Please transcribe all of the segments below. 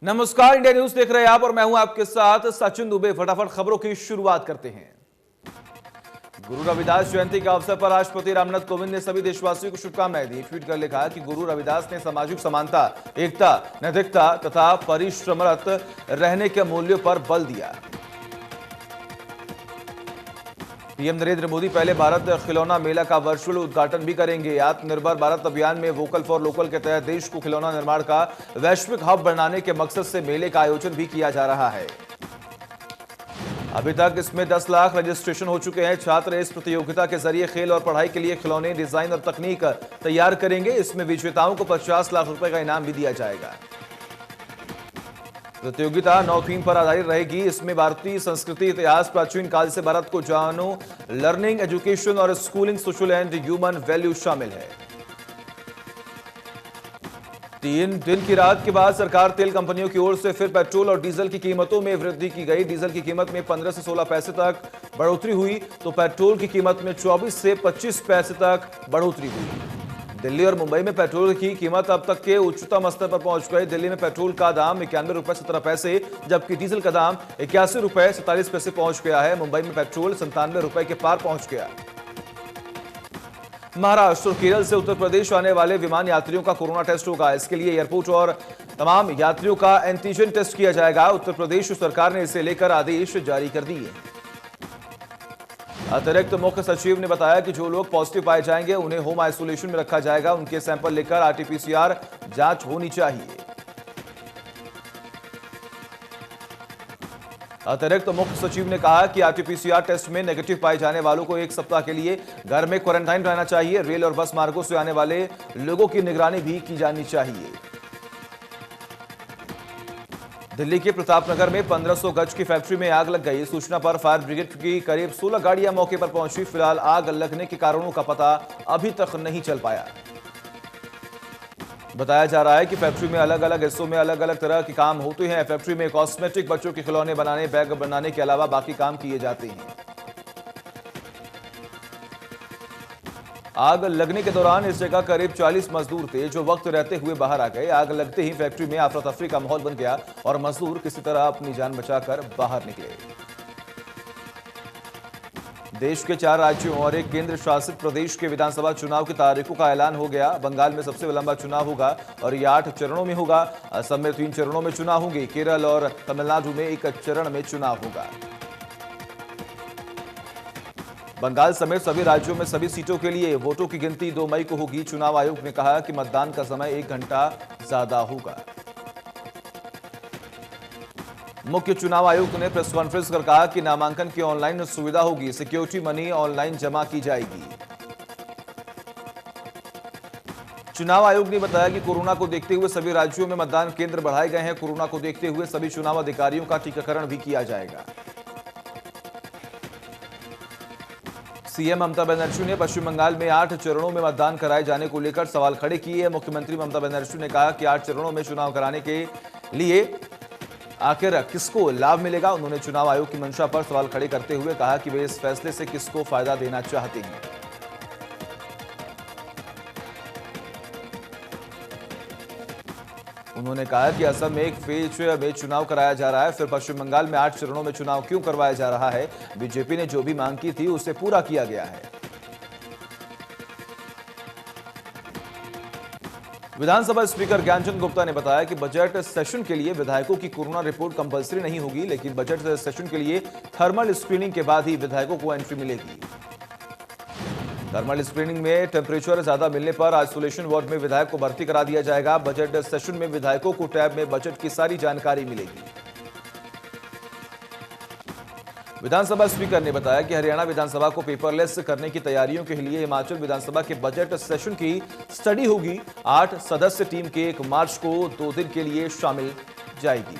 नमस्कार, India news देख रहे हैं आप और मैं हूं आपके साथ सचिन दुबे। फटाफट खबरों की शुरुआत करते हैं। गुरु रविदास जयंती के अवसर पर राष्ट्रपति रामनाथ कोविंद ने सभी देशवासियों को शुभकामनाएं दी। ट्वीट कर लिखा कि गुरु रविदास ने सामाजिक समानता, एकता, नैतिकता तथा परिश्रमरत रहने के मूल्यों पर बल दिया। पीएम नरेंद्र मोदी पहले भारत खिलौना मेला का वर्चुअल उद्घाटन भी करेंगे। आत्मनिर्भर भारत अभियान में वोकल फॉर लोकल के तहत देश को खिलौना निर्माण का वैश्विक हब बनाने के मकसद से मेले का आयोजन भी किया जा रहा है। अभी तक इसमें 10 लाख रजिस्ट्रेशन हो चुके हैं। छात्र इस प्रतियोगिता के जरिए खेल और पढ़ाई के लिए खिलौने, डिजाइन और तकनीक तैयार करेंगे। इसमें विजेताओं को 50 लाख रुपए का इनाम भी दिया जाएगा। प्रतियोगिता 9 थीम पर आधारित रहेगी। इसमें भारतीय संस्कृति, इतिहास, प्राचीन काल से भारत को जानो, लर्निंग, एजुकेशन और schooling, social and human value शामिल है। 3 दिन की राहत के बाद सरकार तेल कंपनियों की ओर से फिर पेट्रोल और डीजल की कीमतों में वृद्धि की गई। डीजल की कीमत में 15 से 16 पैसे तक बढ़ोतरी हुई तो पेट्रोल की कीमत में 24 से 25 पैसे तक बढ़ोतरी हुई। दिल्ली और मुंबई में पेट्रोल की कीमत अब तक के उच्चतम स्तर पर पहुंच गई। दिल्ली में पेट्रोल का दाम 91 रुपए 17 पैसे जबकि डीजल का दाम 81 रुपए 47 पैसे पहुंच गया है। मुंबई में पेट्रोल 97 रुपए के पार पहुंच गया। महाराष्ट्र और केरल से उत्तर प्रदेश आने वाले विमान यात्रियों का कोरोना टेस्ट होगा। इसके लिए एयरपोर्ट और तमाम यात्रियों का एंटीजन टेस्ट किया जाएगा। उत्तर प्रदेश सरकार ने इसे लेकर आदेश जारी कर दिए। अतिरिक्त मुख्य सचिव ने बताया कि जो लोग पॉजिटिव पाए जाएंगे उन्हें होम आइसोलेशन में रखा जाएगा। उनके सैंपल लेकर आरटीपीसीआर जांच होनी चाहिए। अतिरिक्त मुख्य सचिव ने कहा कि आरटीपीसीआर टेस्ट में नेगेटिव पाए जाने वालों को 1 सप्ताह के लिए घर में क्वारंटाइन रहना चाहिए। रेल और बस मार्गों से आने वाले लोगों की निगरानी भी की जानी चाहिए। दिल्ली के प्रतापनगर में 1500 गज की फैक्ट्री में आग लग गई। सूचना पर फायर ब्रिगेड की करीब 16 गाड़ियां मौके पर पहुंची। फिलहाल आग लगने के कारणों का पता अभी तक नहीं चल पाया। बताया जा रहा है कि फैक्ट्री में अलग अलग हिस्सों में अलग अलग तरह के काम होते हैं। फैक्ट्री में कॉस्मेटिक, बच्चों के खिलौने बनाने, बैग बनाने के अलावा बाकी काम किए जाते हैं। आग लगने के दौरान इस जगह करीब 40 मजदूर थे जो वक्त रहते हुए बाहर आ गए। आग लगते ही फैक्ट्री में अफरा तफरी का माहौल बन गया और मजदूर किसी तरह अपनी जान बचाकर बाहर निकले। देश के 4 राज्यों और 1 केंद्र शासित प्रदेश के विधानसभा चुनाव की तारीखों का ऐलान हो गया। बंगाल में सबसे लंबा चुनाव होगा और ये 8 चरणों में होगा। असम में 3 चरणों में चुनाव होंगे। केरल और तमिलनाडु में 1 चरण में चुनाव होगा। बंगाल समेत सभी राज्यों में सभी सीटों के लिए वोटों की गिनती 2 मई को होगी। चुनाव आयोग ने कहा कि मतदान का समय 1 घंटा ज्यादा होगा। मुख्य चुनाव आयुक्त ने प्रेस कॉन्फ्रेंस कर कहा कि नामांकन की ऑनलाइन सुविधा होगी। सिक्योरिटी मनी ऑनलाइन जमा की जाएगी। चुनाव आयोग ने बताया कि कोरोना को देखते हुए सभी राज्यों में मतदान केंद्र बढ़ाए गए हैं। कोरोना को देखते हुए सभी चुनाव अधिकारियों का टीकाकरण भी किया जाएगा। सीएम ममता बनर्जी ने पश्चिम बंगाल में 8 चरणों में मतदान कराए जाने को लेकर सवाल खड़े किए। मुख्यमंत्री ममता बनर्जी ने कहा कि 8 चरणों में चुनाव कराने के लिए आखिर किसको लाभ मिलेगा। उन्होंने चुनाव आयोग की मंशा पर सवाल खड़े करते हुए कहा कि वे इस फैसले से किसको फायदा देना चाहते हैं। उन्होंने कहा कि असम में 1 फेज में चुनाव कराया जा रहा है, फिर पश्चिम बंगाल में 8 चरणों में चुनाव क्यों करवाया जा रहा है। बीजेपी ने जो भी मांग की थी उसे पूरा किया गया है। विधानसभा स्पीकर ज्ञानचंद गुप्ता ने बताया कि बजट सेशन के लिए विधायकों की कोरोना रिपोर्ट कंपलसरी नहीं होगी, लेकिन बजट सेशन के लिए थर्मल स्क्रीनिंग के बाद ही विधायकों को एंट्री मिलेगी। थर्मल स्क्रीनिंग में टेम्परेचर ज्यादा मिलने पर आइसोलेशन वार्ड में विधायक को भर्ती करा दिया जाएगा। बजट सेशन में विधायकों को टैब में बजट की सारी जानकारी मिलेगी। विधानसभा स्पीकर ने बताया कि हरियाणा विधानसभा को पेपरलेस करने की तैयारियों के लिए हिमाचल विधानसभा के बजट सेशन की स्टडी होगी। 8 सदस्य टीम के 1 मार्च को 2 दिन के लिए शामिल जाएगी।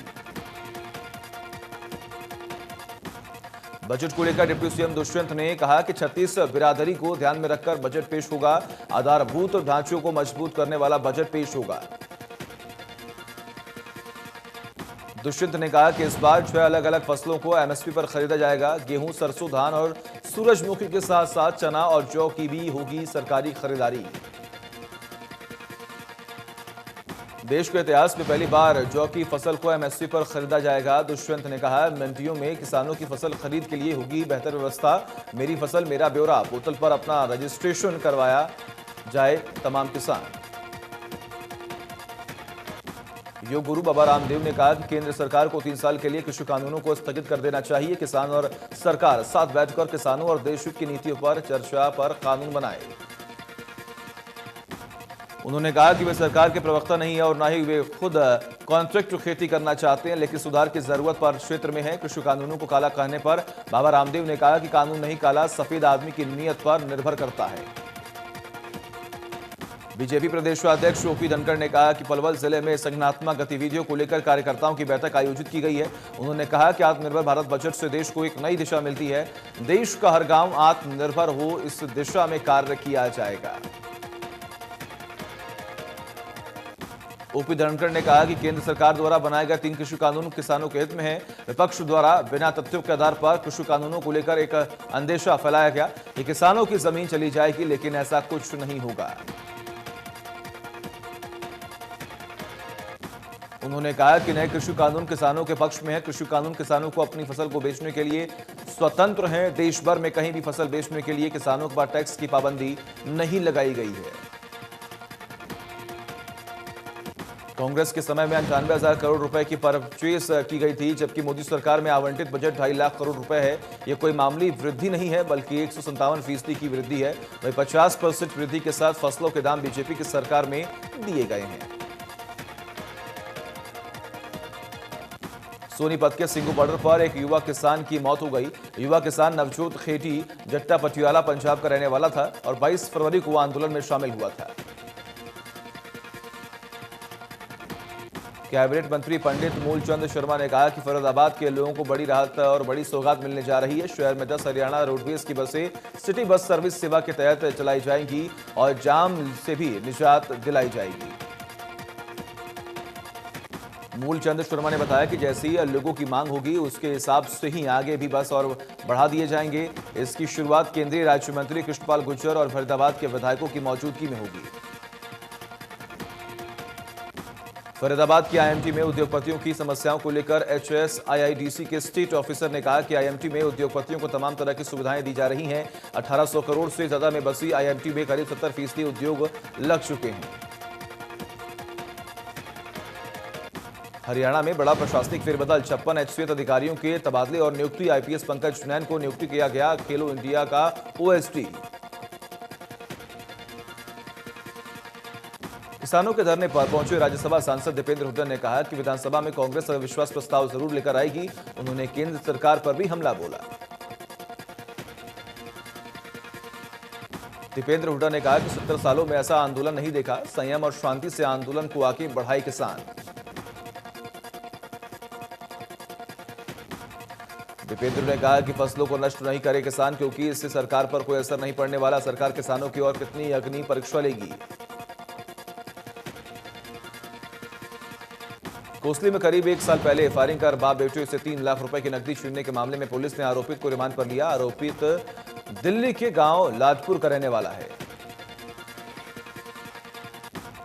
बजट को लेकर डिप्टी सीएम दुष्यंत ने कहा कि 36 बिरादरी को ध्यान में रखकर बजट पेश होगा। आधारभूत ढांचों को मजबूत करने वाला बजट पेश होगा। दुष्यंत ने कहा कि इस बार 6 अलग अलग फसलों को एमएसपी पर खरीदा जाएगा। गेहूं, सरसों, धान और सूरजमुखी के साथ साथ चना और जौ की भी होगी सरकारी खरीदारी। देश के इतिहास में पहली बार जौ की फसल को एमएसपी पर खरीदा जाएगा। दुष्यंत ने कहा, मंडियों में किसानों की फसल खरीद के लिए होगी बेहतर व्यवस्था। मेरी फसल मेरा ब्यौरा पोर्टल पर अपना रजिस्ट्रेशन करवाया जाए तमाम किसान। योग गुरु बाबा रामदेव ने कहा कि केंद्र सरकार को 3 साल के लिए कृषि कानूनों को स्थगित कर देना चाहिए। किसान और सरकार साथ बैठकर किसानों और देश हित की नीतियों पर चर्चा पर कानून बनाए। उन्होंने कहा कि वे सरकार के प्रवक्ता नहीं है और न ही वे खुद कॉन्ट्रैक्ट खेती करना चाहते हैं, लेकिन सुधार की जरूरत पर क्षेत्र में है। कृषि कानूनों को काला कहने पर बाबा रामदेव ने कहा कि कानून नहीं काला, सफेद आदमी की नीयत पर निर्भर करता है। बीजेपी प्रदेश अध्यक्ष ओपी धनखड़ ने कहा कि पलवल जिले में संगठनात्मक गतिविधियों को लेकर कार्यकर्ताओं की बैठक आयोजित की गई है। उन्होंने कहा कि आत्मनिर्भर भारत बजट से देश को एक नई दिशा मिलती है। देश का हर गांव आत्मनिर्भर हो, इस दिशा में कार्य किया जाएगा। ओपी धनखड़ ने कहा कि केंद्र सरकार द्वारा बनाए गए 3 कृषि कानून किसानों के हित में है। विपक्ष द्वारा बिना तथ्यों के आधार पर कृषि कानूनों को लेकर एक अंदेशा फैलाया गया कि किसानों की जमीन चली जाएगी, लेकिन ऐसा कुछ नहीं होगा। उन्होंने कहा कि नए कृषि कानून किसानों के पक्ष में है। कृषि कानून किसानों को अपनी फसल को बेचने के लिए स्वतंत्र हैं। देश भर में कहीं भी फसल बेचने के लिए किसानों पर टैक्स की पाबंदी नहीं लगाई गई है। कांग्रेस के समय में 98,000 करोड़ रुपए की परचेस की गई थी, जबकि मोदी सरकार में आवंटित बजट 2.5 लाख करोड़ रुपए है। यह कोई मामूली वृद्धि नहीं है, बल्कि 157% की वृद्धि है। वही 50% वृद्धि के साथ फसलों के दाम बीजेपी की सरकार में दिए गए हैं। सोनीपत के सिंगू बॉर्डर पर एक युवा किसान की मौत हो गई। युवा किसान नवजोत खेती जट्टा पटियाला पंजाब का रहने वाला था और 22 फरवरी को आंदोलन में शामिल हुआ था। कैबिनेट मंत्री पंडित मूलचंद शर्मा ने कहा कि फरीदाबाद के लोगों को बड़ी राहत और बड़ी सौगात मिलने जा रही है। शहर में 10 हरियाणा रोडवेज की बसें सिटी बस सर्विस सेवा के तहत चलाई जाएंगी और जाम से भी निजात दिलाई जाएगी। मूलचंद शर्मा ने बताया कि जैसे ही लोगों की मांग होगी, उसके हिसाब से ही आगे भी बस और बढ़ा दिए जाएंगे। इसकी शुरुआत केंद्रीय राज्य मंत्री कृष्णपाल गुर्जर और फरीदाबाद के विधायकों की मौजूदगी में होगी। फरीदाबाद की आईएमटी में उद्योगपतियों की समस्याओं को लेकर HSIIDC के स्टेट ऑफिसर ने कहा कि आईएमटी में उद्योगपतियों को तमाम तरह की सुविधाएं दी जा रही हैं। 1800 करोड़ से ज्यादा में बसी आईएमटी में करीब 70% उद्योग लग चुके हैं। हरियाणा में बड़ा प्रशासनिक फेरबदल, 56 HCF अधिकारियों के तबादले और नियुक्ति। आईपीएस पंकज नैन को नियुक्ति किया गया खेलो इंडिया का OSD। किसानों के धरने पर पहुंचे राज्यसभा सांसद दीपेंद्र हुड्डा ने कहा कि विधानसभा में कांग्रेस अविश्वास प्रस्ताव जरूर लेकर आएगी। उन्होंने केंद्र सरकार पर भी हमला बोला। दीपेंद्र हुड्डा ने कहा कि 70 सालों में ऐसा आंदोलन नहीं देखा। संयम और शांति से आंदोलन को आगे बढ़ाए किसान। दीपेंद्र ने कहा कि फसलों को नष्ट नहीं करे किसान, क्योंकि इससे सरकार पर कोई असर नहीं पड़ने वाला। सरकार किसानों की और कितनी अग्नि परीक्षा लेगी। कोसली में करीब 1 साल पहले फायरिंग कर बाप बेटे से 3 लाख रुपए की नकदी छीनने के मामले में पुलिस ने आरोपित को रिमांड पर लिया। आरोपित दिल्ली के गांव लाजपुर का रहने वाला है।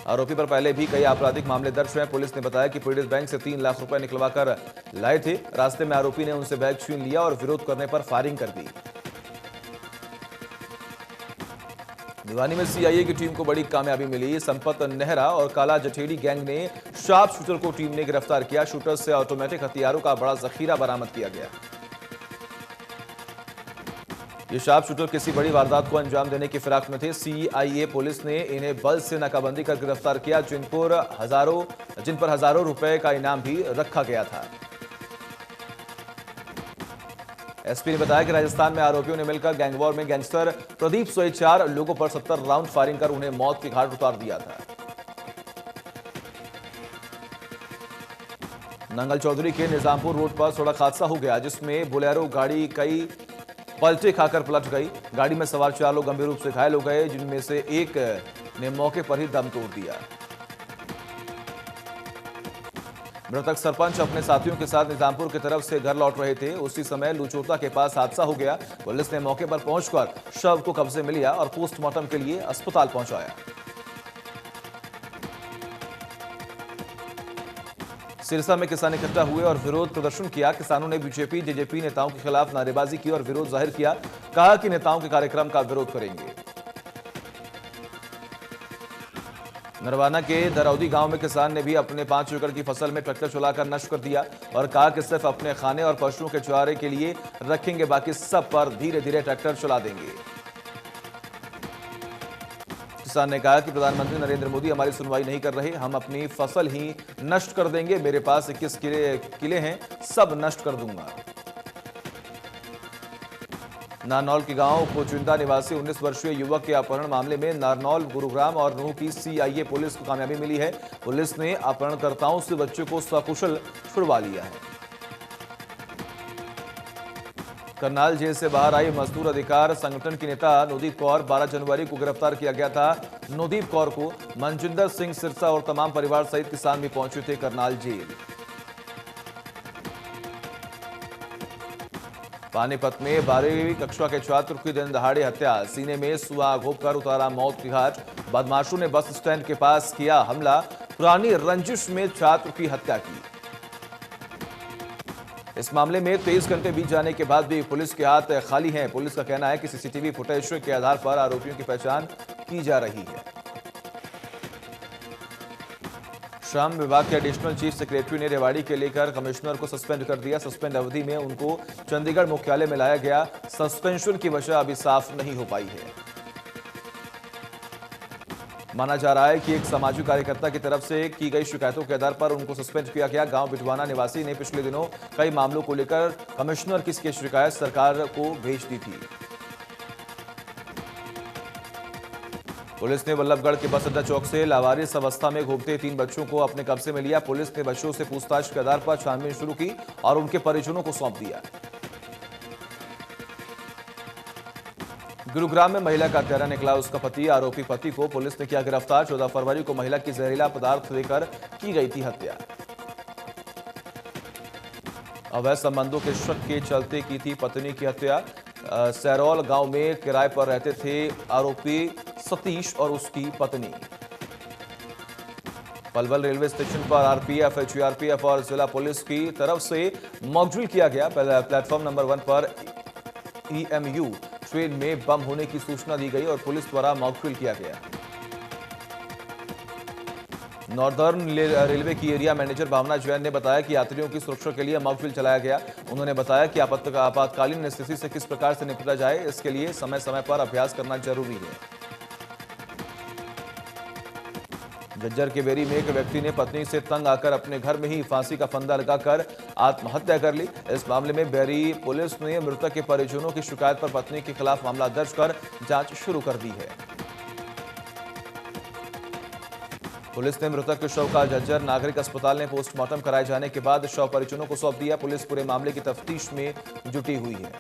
आरोपी पर पहले भी कई आपराधिक मामले दर्ज हैं। पुलिस ने बताया कि पीड़ित बैंक से 3 लाख रुपए निकलवा कर लाए थे। रास्ते में आरोपी ने उनसे बैग छीन लिया और विरोध करने पर फायरिंग कर दी। भिवानी में सीआईए की टीम को बड़ी कामयाबी मिली। संपत नेहरा और काला जठेड़ी गैंग ने शार्प शूटर को टीम ने गिरफ्तार किया। शूटर से ऑटोमेटिक हथियारों का बड़ा जखीरा बरामद किया गया। ये शार्प शूटर किसी बड़ी वारदात को अंजाम देने की फिराक में थे। सीआईए पुलिस ने इन्हें बल से नाकाबंदी कर गिरफ्तार किया, जिन पर हजारों रुपए का इनाम भी रखा गया था। एसपी ने बताया कि राजस्थान में आरोपियों ने मिलकर गैंगवॉर में गैंगस्टर प्रदीप सोए 4 लोगों पर 70 राउंड फायरिंग कर उन्हें मौत के घाट उतार दिया था। नंगल चौधरी के निजामपुर रोड पर सड़क हादसा हो गया, जिसमें बोलेरो गाड़ी कई पलटे खाकर पलट गई। गाड़ी में सवार 4 लोग गंभीर रूप से घायल हो गए, जिनमें से एक ने मौके पर ही दम तोड़ दिया। मृतक सरपंच अपने साथियों के साथ निजामपुर की तरफ से घर लौट रहे थे। उसी समय लुचोता के पास हादसा हो गया। पुलिस ने मौके पर पहुंचकर शव को कब्जे में लिया और पोस्टमार्टम के लिए अस्पताल पहुंचाया। सिरसा में किसान इकट्ठा हुए और विरोध प्रदर्शन किया। किसानों ने बीजेपी जेजेपी नेताओं के खिलाफ नारेबाजी की और विरोध जाहिर किया। कहा कि नेताओं के कार्यक्रम का विरोध करेंगे। नरवाना के दरौदी गांव में किसान ने भी अपने 5 एकड़ की फसल में ट्रैक्टर चलाकर नष्ट कर दिया और कहा कि सिर्फ अपने खाने और पशुओं के चारे के लिए रखेंगे, बाकी सब पर धीरे धीरे ट्रैक्टर चला देंगे। किसान ने कहा कि प्रधानमंत्री नरेंद्र मोदी हमारी सुनवाई नहीं कर रहे, हम अपनी फसल ही नष्ट कर देंगे। मेरे पास 21 किले हैं, सब नष्ट कर दूंगा। नारनौल के गांव कोचुंदा निवासी 19 वर्षीय युवक के अपहरण मामले में नारनौल, गुरुग्राम और नूह की सीआईए पुलिस को कामयाबी मिली है। पुलिस ने अपहरणकर्ताओं से बच्चों को सकुशल छुड़वा लिया है। करनाल जेल से बाहर आई मजदूर अधिकार संगठन की नेता नौदीप कौर 12 जनवरी को गिरफ्तार किया गया था। नौदीप कौर को मनजिंदर सिंह सिरसा और तमाम परिवार सहित किसान भी पहुंचे थे करनाल जेल। पानीपत में 12वीं कक्षा के छात्र की दिन दहाड़े हत्या, सीने में सुआ घोंपकर उतारा मौत की घाट। बदमाशों ने बस स्टैंड के पास किया हमला, पुरानी रंजिश में छात्र की हत्या की। इस मामले में 23 घंटे बीत जाने के बाद भी पुलिस के हाथ खाली हैं। पुलिस का कहना है कि सीसीटीवी फुटेज के आधार पर आरोपियों की पहचान की जा रही है। श्रम विभाग के एडिशनल चीफ सेक्रेटरी ने रेवाड़ी के लेकर कमिश्नर को सस्पेंड कर दिया। सस्पेंड अवधि में उनको चंडीगढ़ मुख्यालय में लाया गया। सस्पेंशन की वजह अभी साफ नहीं हो पाई है। माना जा रहा है कि एक सामाजिक कार्यकर्ता की तरफ से की गई शिकायतों के आधार पर उनको सस्पेंड किया गया। गांव बिटवाना निवासी ने पिछले दिनों कई मामलों को लेकर कमिश्नर की शिकायत सरकार को भेज दी थी। पुलिस ने बल्लभगढ़ के बस अड्डा चौक से लावारिस अवस्था में घूमते 3 बच्चों को अपने कब्जे में लिया। पुलिस ने बच्चों से पूछताछ के आधार पर छानबीन शुरू की और उनके परिजनों को सौंप दिया। गुरुग्राम में महिला का हत्यारा निकला उसका पति। आरोपी पति को पुलिस ने किया गिरफ्तार। 14 फरवरी को महिला की जहरीला पदार्थ देकर की गई थी हत्या। अवैध संबंधों के शक के चलते की थी पत्नी की हत्या। सैरौल गांव में किराए पर रहते थे आरोपी सतीश और उसकी पत्नी। पलवल रेलवे स्टेशन पर आरपीएफ, एचआरपीएफ और जिला पुलिस की तरफ से मॉकड्रिल किया गया। प्लेटफॉर्म नंबर 1 पर ईएमयू ट्रेन में बम होने की सूचना दी गई और पुलिस द्वारा मॉकड्रिल किया गया। नॉर्दर्न रेलवे की एरिया मैनेजर भावना जैन ने बताया कि यात्रियों की सुरक्षा के लिए मॉकड्रिल चलाया गया। उन्होंने बताया कि आपातकालीन स्थिति से किस प्रकार से निपटा जाए, इसके लिए समय समय पर अभ्यास करना जरूरी है। झज्जर के बेरी में एक व्यक्ति ने पत्नी से तंग आकर अपने घर में ही फांसी का फंदा लगाकर आत्महत्या कर ली। इस मामले में बेरी पुलिस ने मृतक के परिजनों की शिकायत पर पत्नी के खिलाफ मामला दर्ज कर जांच शुरू कर दी है। पुलिस ने मृतक के शव का झज्जर नागरिक अस्पताल में पोस्टमार्टम कराए जाने के बाद शव परिजनों को सौंप दिया। पुलिस पूरे मामले की तफ्तीश में जुटी हुई है।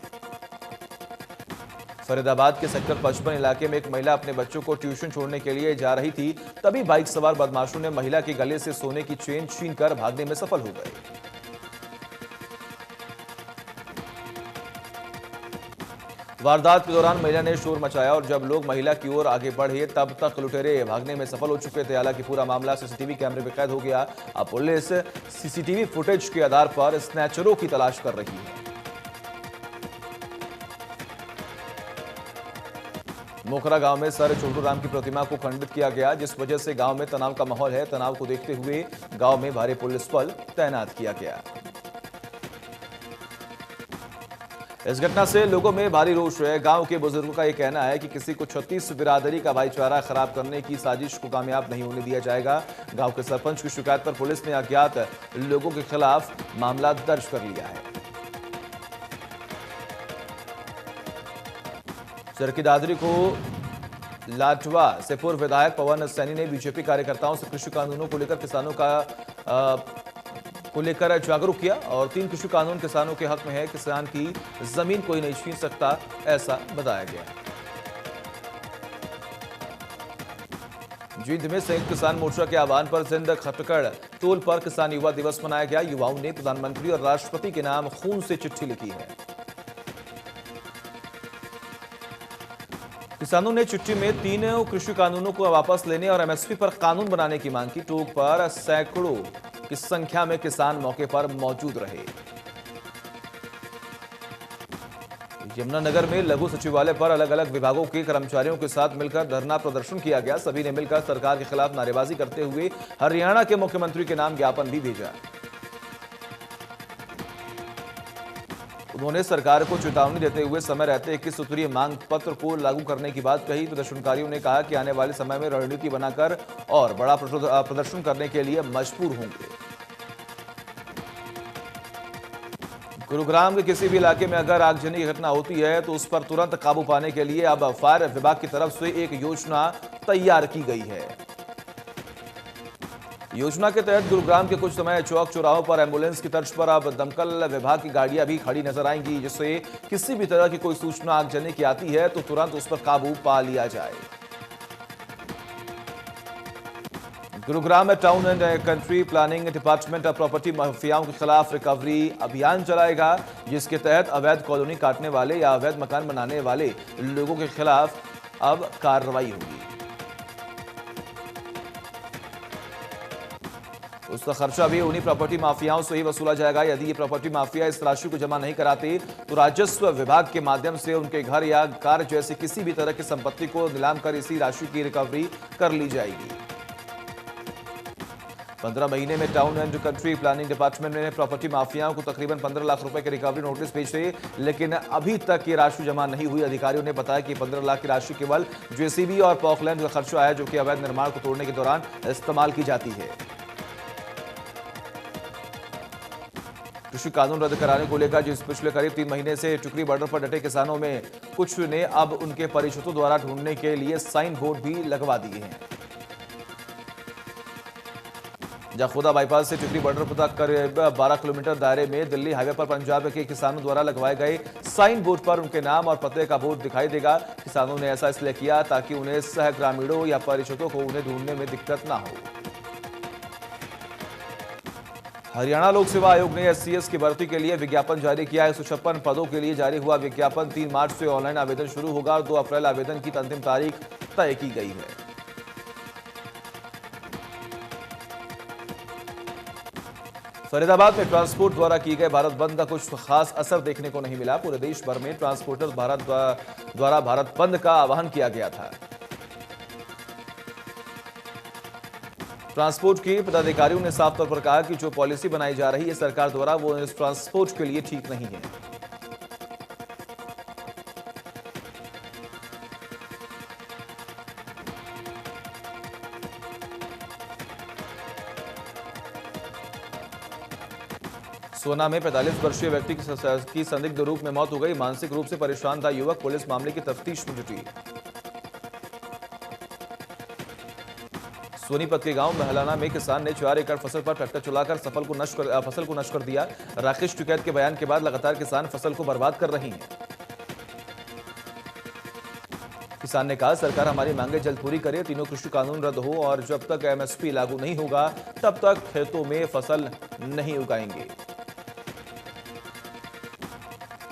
फरीदाबाद के सेक्टर 55 इलाके में एक महिला अपने बच्चों को ट्यूशन छोड़ने के लिए जा रही थी, तभी बाइक सवार बदमाशों ने महिला के गले से सोने की चेन छीनकर भागने में सफल हो गए। वारदात के दौरान महिला ने शोर मचाया और जब लोग महिला की ओर आगे बढ़े तब तक लुटेरे भागने में सफल हो चुके थे। हालांकि पूरा मामला सीसीटीवी कैमरे में कैद हो गया। अब पुलिस सीसीटीवी फुटेज के आधार पर स्नैचरों की तलाश कर रही है। मोखरा गांव में सर छोटू राम की प्रतिमा को खंडित किया गया, जिस वजह से गांव में तनाव का माहौल है। तनाव को देखते हुए गांव में भारी पुलिस बल तैनात किया गया। इस घटना से लोगों में भारी रोष है। गांव के बुजुर्गों का यह कहना है कि किसी को 36 बिरादरी का भाईचारा खराब करने की साजिश को कामयाब नहीं होने दिया जाएगा। गांव के सरपंच की शिकायत पर पुलिस ने अज्ञात लोगों के खिलाफ मामला दर्ज कर लिया है। चरखी दादरी को लाटवा से पूर्व विधायक पवन सैनी ने बीजेपी कार्यकर्ताओं से कृषि कानूनों को लेकर किसानों को लेकर जागरूक किया और 3 कृषि कानून किसानों के हक में है। किसान की जमीन कोई नहीं छीन सकता, ऐसा बताया गया। जींद में संयुक्त किसान मोर्चा के आह्वान पर जिंद खटकड़ टोल पर किसान युवा दिवस मनाया गया। युवाओं ने प्रधानमंत्री और राष्ट्रपति के नाम खून से चिट्ठी लिखी है। किसानों ने चिट्ठी में तीनों कृषि कानूनों को वापस लेने और एमएसपी पर कानून बनाने की मांग की। टोक पर सैकड़ों की संख्या में किसान मौके पर मौजूद रहे। यमुनानगर में लघु सचिवालय पर अलग अलग विभागों के कर्मचारियों के साथ मिलकर धरना प्रदर्शन किया गया। सभी ने मिलकर सरकार के खिलाफ नारेबाजी करते हुए हरियाणा के मुख्यमंत्री के नाम ज्ञापन भी भेजा। उन्होंने सरकार को चेतावनी देते हुए समय रहते 21 सूत्रीय मांग पत्र को लागू करने की बात कही। प्रदर्शनकारियों ने कहा कि आने वाले समय में रणनीति बनाकर और बड़ा प्रदर्शन करने के लिए मजबूर होंगे। गुरुग्राम के किसी भी इलाके में अगर आगजनी की घटना होती है तो उस पर तुरंत काबू पाने के लिए अब फायर विभाग की तरफ से एक योजना तैयार की गई है। योजना के तहत गुरुग्राम के कुछ समय चौक चौराहों पर एम्बुलेंस की तर्ज पर अब दमकल विभाग की गाड़ियां भी खड़ी नजर आएंगी, जिससे किसी भी तरह की कोई सूचना आगजनी की आती है तो तुरंत उस पर काबू पा लिया जाए। गुरुग्राम में town and country planning department property माफियाओं के खिलाफ रिकवरी अभियान चलाएगा, जिसके तहत अवैध कॉलोनी काटने वाले या अवैध मकान बनाने वाले लोगों के खिलाफ अब कार्रवाई होगी। उसका खर्चा भी उन्हीं प्रॉपर्टी माफियाओं से ही वसूला जाएगा। यदि ये प्रॉपर्टी माफिया इस राशि को जमा नहीं कराते तो राजस्व विभाग के माध्यम से उनके घर या कार जैसे किसी भी तरह की संपत्ति को नीलाम कर इसी राशि की रिकवरी कर ली जाएगी। 15 महीने में town and country planning department ने प्रॉपर्टी माफियाओं को तकरीबन 15 लाख रुपए के रिकवरी नोटिस भेजे, लेकिन अभी तक ये राशि जमा नहीं हुई। अधिकारियों ने बताया कि 15 लाख की राशि केवल जेसीबी और पॉकलैंड का खर्चा है, जो कि अवैध निर्माण को तोड़ने के दौरान इस्तेमाल की जाती है। कृषि कानून रद्द कराने को लेकर जिस पिछले करीब 3 महीने से टुकड़ी बॉर्डर पर डटे किसानों में कुछ ने अब उनके परिचितों द्वारा ढूंढने के लिए साइन बोर्ड भी लगवा दिए हैं। जाखोदा बाईपास से टुकड़ी बॉर्डर पर तक करीब 12 किलोमीटर दायरे में दिल्ली हाईवे पर पंजाब के किसानों द्वारा लगवाए गए साइन बोर्ड पर उनके नाम और पते का बोर्ड दिखाई देगा। किसानों ने ऐसा इसलिए किया ताकि उन्हें सह ग्रामीणों या परिचितों को उन्हें ढूंढने में दिक्कत ना हो। हरियाणा लोक सेवा आयोग ने एससीएस की भर्ती के लिए विज्ञापन जारी किया है। 156 पदों के लिए जारी हुआ विज्ञापन 3 मार्च से ऑनलाइन आवेदन शुरू होगा और 2 अप्रैल आवेदन की अंतिम तारीख तय की गई है। फरीदाबाद में ट्रांसपोर्ट द्वारा किए गए भारत बंद का कुछ खास असर देखने को नहीं मिला। पूरे देश भर में ट्रांसपोर्टर्स द्वारा भारत बंद का आह्वान किया गया था। ट्रांसपोर्ट के पदाधिकारियों ने साफ तौर पर कहा कि जो पॉलिसी बनाई जा रही है सरकार द्वारा वो इस ट्रांसपोर्ट के लिए ठीक नहीं है। सोना में 45 वर्षीय व्यक्ति की संदिग्ध रूप में मौत हो गई। मानसिक रूप से परेशान था युवक। पुलिस मामले की तफ्तीश में जुटी। सोनीपत के गांव महलाना में किसान ने 4 एकड़ फसल पर ट्रैक्टर चलाकर फसल को नष्ट कर दिया। राकेश टिकैत के बयान के बाद लगातार किसान फसल को बर्बाद कर रही हैं। किसान ने कहा सरकार हमारी मांगे जल्द पूरी करे, तीनों कृषि कानून रद्द हो और जब तक एमएसपी लागू नहीं होगा तब तक खेतों में फसल नहीं उगाएंगे।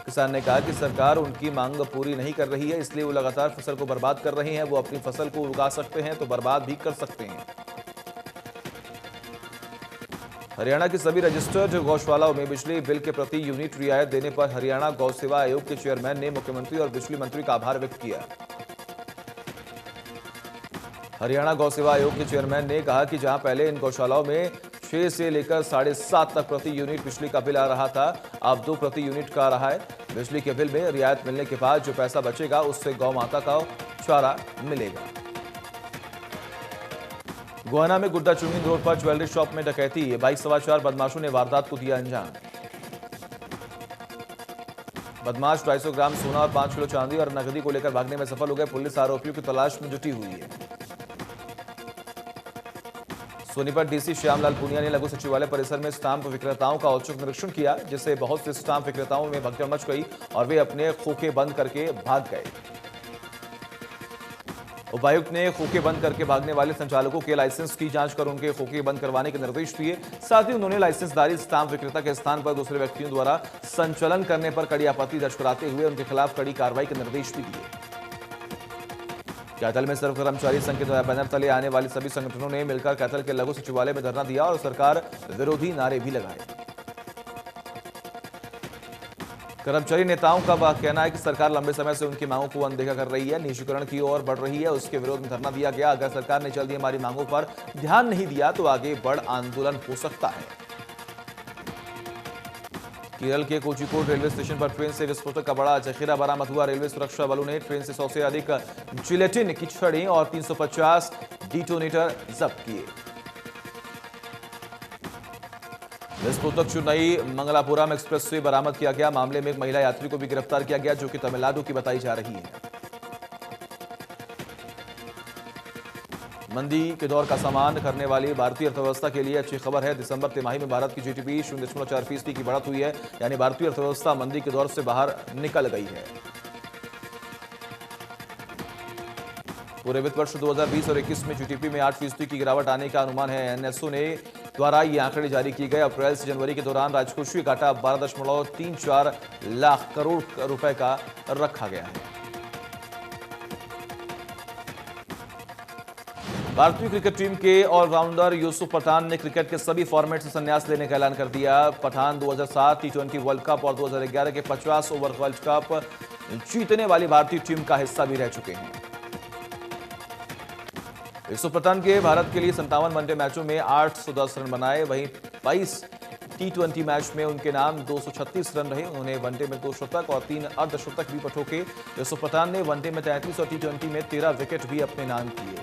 किसान ने कहा कि सरकार उनकी मांग पूरी नहीं कर रही है, इसलिए वो लगातार फसल को बर्बाद कर रहे हैं। वो अपनी फसल को उगा सकते हैं तो बर्बाद भी कर सकते हैं। हरियाणा की सभी रजिस्टर्ड गौशालाओं में बिजली बिल के प्रति यूनिट रियायत देने पर हरियाणा गौ सेवा आयोग के चेयरमैन ने मुख्यमंत्री और बिजली मंत्री का आभार व्यक्त किया। हरियाणा गौ सेवा आयोग के चेयरमैन ने कहा कि जहां पहले इन गौशालाओं में 6 से लेकर 7.5 तक प्रति यूनिट बिजली का बिल आ रहा था, अब 2 प्रति यूनिट का आ रहा है। बिजली के बिल में रियायत मिलने के बाद जो पैसा बचेगा उससे गौ माता का चारा मिलेगा। गोहाना में गुड्डा चुंगी रोड पर ज्वेलरी शॉप में डकैती। बाइक सवार 4 बदमाशों ने वारदात को दिया अंजाम। बदमाश 250 ग्राम सोना और 5 किलो चांदी और नकदी को लेकर भागने में सफल हो गए। पुलिस आरोपियों की तलाश में जुटी हुई है। सोनीपत डीसी श्यामलाल पुनिया ने लघु सचिवालय परिसर में स्टाम्प विक्रेताओं का औचक निरीक्षण किया, जिससे बहुत से स्टाम्प विक्रेताओं में भगदड़ मच गई और वे अपने खोखे बंद करके भाग गए। उपायुक्त ने खोखे बंद करके भागने वाले संचालकों के लाइसेंस की जांच कर उनके खोखे बंद करवाने के निर्देश दिए। साथ ही उन्होंने लाइसेंसधारी स्टाम्प विक्रेता के स्थान पर दूसरे व्यक्तियों द्वारा संचालन करने पर कड़ी आपत्ति दर्ज कराते हुए उनके खिलाफ कड़ी कार्रवाई के निर्देश भी दिए। कैथल में सर्व कर्मचारी संघ के बैनर तले आने वाले सभी संगठनों ने मिलकर कैथल के लघु सचिवालय में धरना दिया और सरकार विरोधी नारे भी लगाए। कर्मचारी नेताओं का वह कहना है कि सरकार लंबे समय से उनकी मांगों को अनदेखा कर रही है, निजीकरण की ओर बढ़ रही है, उसके विरोध में धरना दिया गया। अगर सरकार ने जल्दी हमारी मांगों पर ध्यान नहीं दिया तो आगे बड़ आंदोलन हो सकता है। केरल के कोझिकोड रेलवे स्टेशन पर ट्रेन से विस्फोटक का बड़ा जखीरा बरामद हुआ। रेलवे सुरक्षा बलों ने ट्रेन से 100 से अधिक जिलेटिन की छड़ें और 350 डिटोनेटर जब्त किए। विस्फोटक चेन्नई मंगलापुरम एक्सप्रेस से बरामद किया गया। मामले में एक महिला यात्री को भी गिरफ्तार किया गया जो कि तमिलनाडु की बताई जा रही है। मंदी के दौर का सामना करने वाली भारतीय अर्थव्यवस्था के लिए अच्छी खबर है। दिसंबर तिमाही में भारत की जीडीपी 0.4% की बढ़त हुई है, यानी भारतीय अर्थव्यवस्था मंदी के दौर से बाहर निकल गई है। पूरे वित्त वर्ष 2020 और 21 में जीडीपी में 8% की गिरावट आने का अनुमान है। एनएसओ ने द्वारा ये आंकड़े जारी किए गए। अप्रैल से जनवरी के दौरान राजकोषीय घाटा 12.34 लाख करोड़ रुपए का रखा गया है। भारतीय क्रिकेट टीम के ऑलराउंडर यूसुफ पठान ने क्रिकेट के सभी फॉर्मेट से संन्यास लेने का ऐलान कर दिया। पठान 2007 टी20 वर्ल्ड कप और 2011 के 50 ओवर वर्ल्ड कप जीतने वाली भारतीय टीम का हिस्सा भी रह चुके हैं। यूसुफ पठान के भारत के लिए 57 वनडे मैचों में 810 रन बनाए, वहीं 22 टी20 मैच में उनके नाम 236 रन रहे। उन्होंने वनडे में 2 शतक और 3 अर्धशतक भी ठोके। यूसुफ पठान ने वनडे में 33 और टी20 में 13 विकेट भी अपने नाम किए।